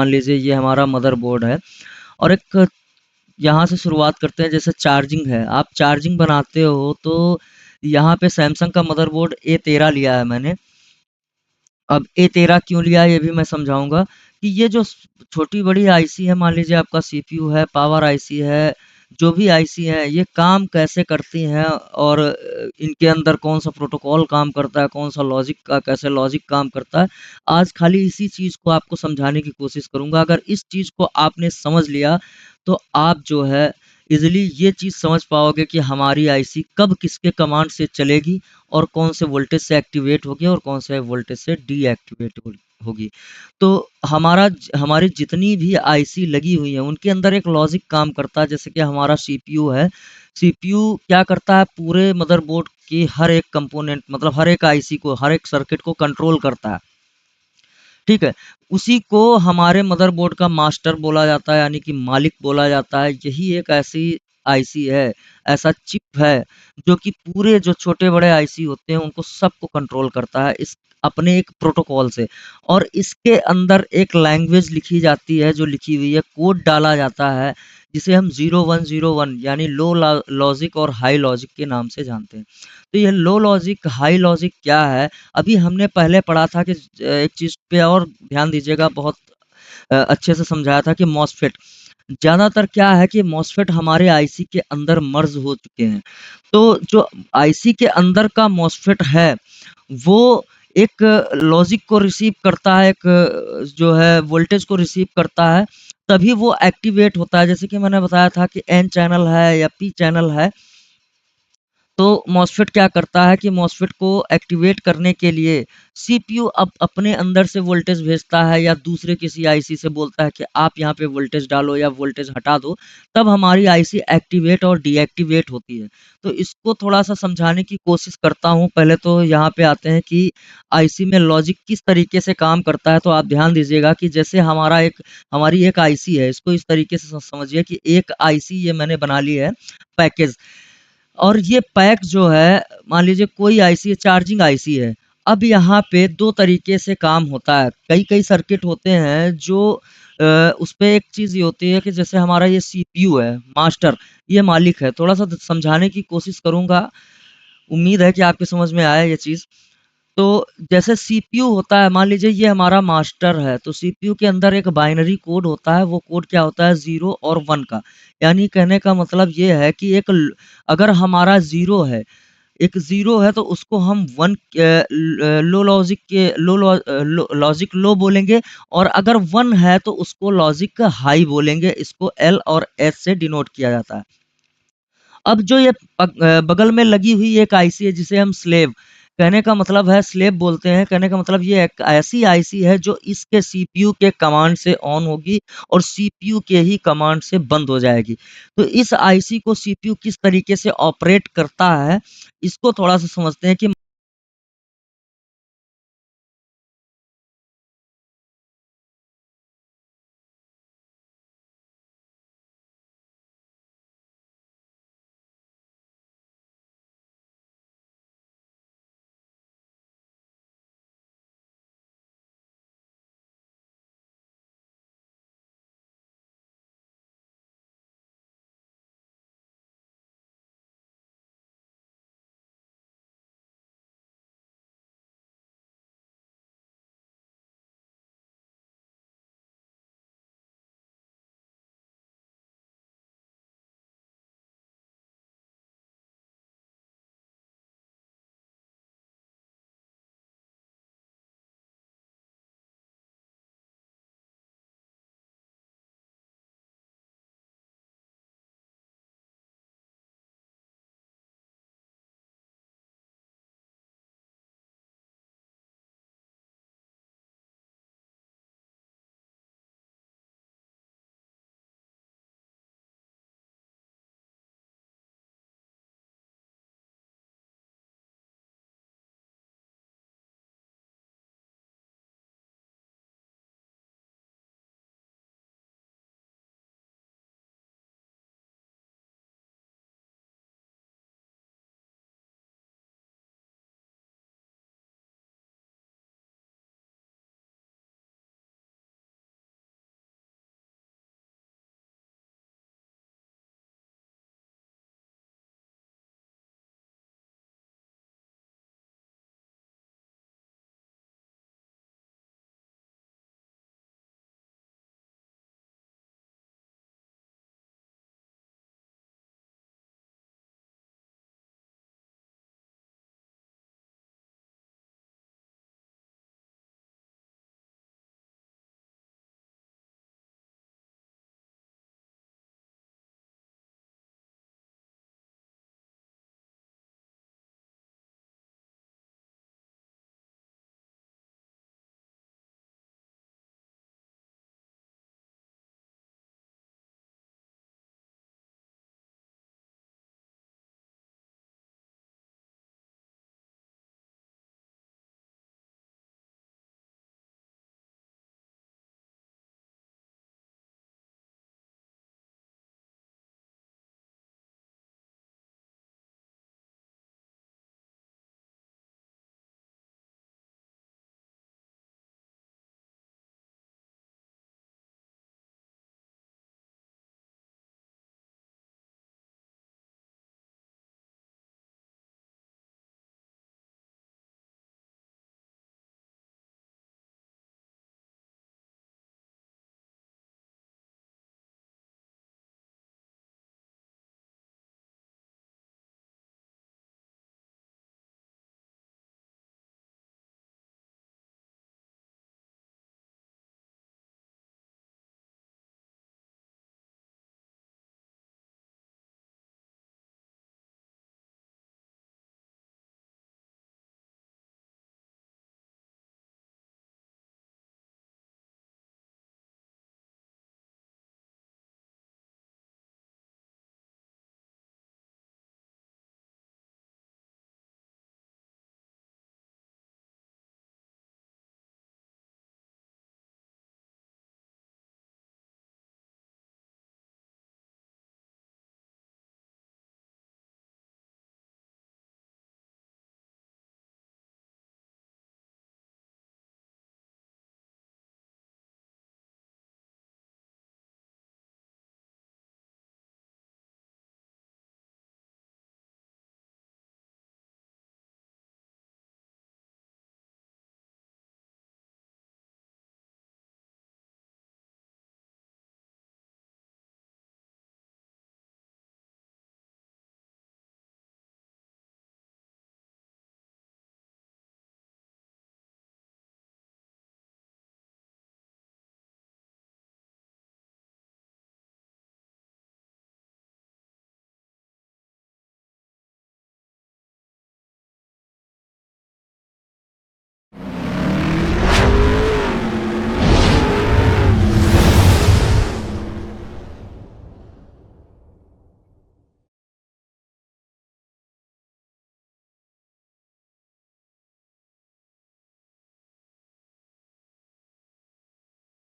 मान लीजिए ये हमारा मदरबोर्ड है और एक यहाँ से शुरुआत करते हैं। जैसे चार्जिंग है, आप चार्जिंग बनाते हो तो यहाँ पे सैमसंग का मदरबोर्ड A13 लिया है मैंने। अब A13 क्यों लिया ये भी मैं समझाऊंगा कि ये जो छोटी बड़ी आईसी है, मान लीजिए आपका सीपीयू है, पावर आईसी है, जो भी आईसी है, ये काम कैसे करती हैं और इनके अंदर कौन सा प्रोटोकॉल काम करता है, कौन सा लॉजिक का कैसे लॉजिक काम करता है, आज खाली इसी चीज़ को आपको समझाने की कोशिश करूंगा। अगर इस चीज़ को आपने समझ लिया तो आप जो है इजीली ये चीज़ समझ पाओगे कि हमारी आईसी कब किसके कमांड से चलेगी और कौन से वोल्टेज से एक्टिवेट होगी और कौन से वोल्टेज से डीएक्टिवेट होगी। तो हमारी जितनी भी आईसी लगी हुई है उनके अंदर एक लॉजिक काम करता है। जैसे कि हमारा सीपीयू है, सीपीयू क्या करता है, पूरे मदरबोर्ड की हर एक कंपोनेंट मतलब हर एक आईसी को, हर एक सर्किट को कंट्रोल करता है। ठीक है, उसी को हमारे मदरबोर्ड का मास्टर बोला जाता है, यानी कि मालिक बोला जाता है। यही एक ऐसी आईसी है, ऐसा चिप है जो कि पूरे जो छोटे बड़े आईसी होते हैं उनको सबको कंट्रोल करता है इस अपने एक प्रोटोकॉल से। और इसके अंदर एक लैंग्वेज लिखी जाती है, जो लिखी हुई है, कोड डाला जाता है, जिसे हम 0101 यानी लो लॉजिक और हाई लॉजिक के नाम से जानते हैं। तो ये लो लॉजिक हाई लॉजिक क्या है, अभी हमने पहले पढ़ा था कि एक चीज़ पे और ध्यान दीजिएगा, बहुत अच्छे से समझाया था कि मॉसफेट ज़्यादातर क्या है कि मॉसफेट हमारे आईसी के अंदर मर्ज हो चुके हैं। तो जो आईसी के अंदर का मॉसफेट है वो एक लॉजिक को रिसीव करता है, एक जो है वोल्टेज को रिसीव करता है, तभी वो एक्टिवेट होता है। जैसे कि मैंने बताया था कि एन चैनल है या पी चैनल है, तो मॉसफेट क्या करता है कि मॉसफेट को एक्टिवेट करने के लिए सीपीयू अब अपने अंदर से वोल्टेज भेजता है या दूसरे किसी आईसी से बोलता है कि आप यहाँ पे वोल्टेज डालो या वोल्टेज हटा दो, तब हमारी आईसी एक्टिवेट और डीएक्टिवेट होती है। तो इसको थोड़ा सा समझाने की कोशिश करता हूँ। पहले तो यहाँ पे आते हैं कि आईसी में लॉजिक किस तरीके से काम करता है। तो आप ध्यान दीजिएगा कि जैसे हमारी एक आईसी है, इसको इस तरीके से समझिए कि एक आईसी ये मैंने बना ली है पैकेज, और ये पैक जो है, मान लीजिए कोई आईसी है, चार्जिंग आईसी है। अब यहाँ पे 2 तरीके से काम होता है। कई-कई सर्किट होते हैं जो उसपे एक चीज़ ये होती है कि जैसे हमारा ये सीपीयू है, मास्टर, ये मालिक है। थोड़ा-सा समझाने की कोशिश करूँगा, उम्मीद है कि आपके समझ में आए ये चीज़। तो जैसे सीपीयू होता है, मान लीजिए ये हमारा मास्टर है, तो सीपीयू के अंदर एक बाइनरी कोड होता है। वो कोड क्या होता है, 0 और 1 का। यानी कहने का मतलब ये है कि अगर हमारा 0 है, एक 0 है, तो उसको हम 1 लो लॉजिक के लॉजिक लो बोलेंगे, और अगर 1 है तो उसको लॉजिक हाई बोलेंगे। इसको एल और एस से डिनोट किया जाता है। अब जो ये बगल में लगी हुई एक आईसी है जिसे हम स्लेव, कहने का मतलब है, स्लेव बोलते हैं, कहने का मतलब ये एक ऐसी आईसी है जो इसके सीपीयू के कमांड से ऑन होगी और सीपीयू के ही कमांड से बंद हो जाएगी। तो इस आईसी को सीपीयू किस तरीके से ऑपरेट करता है, इसको थोड़ा सा समझते हैं कि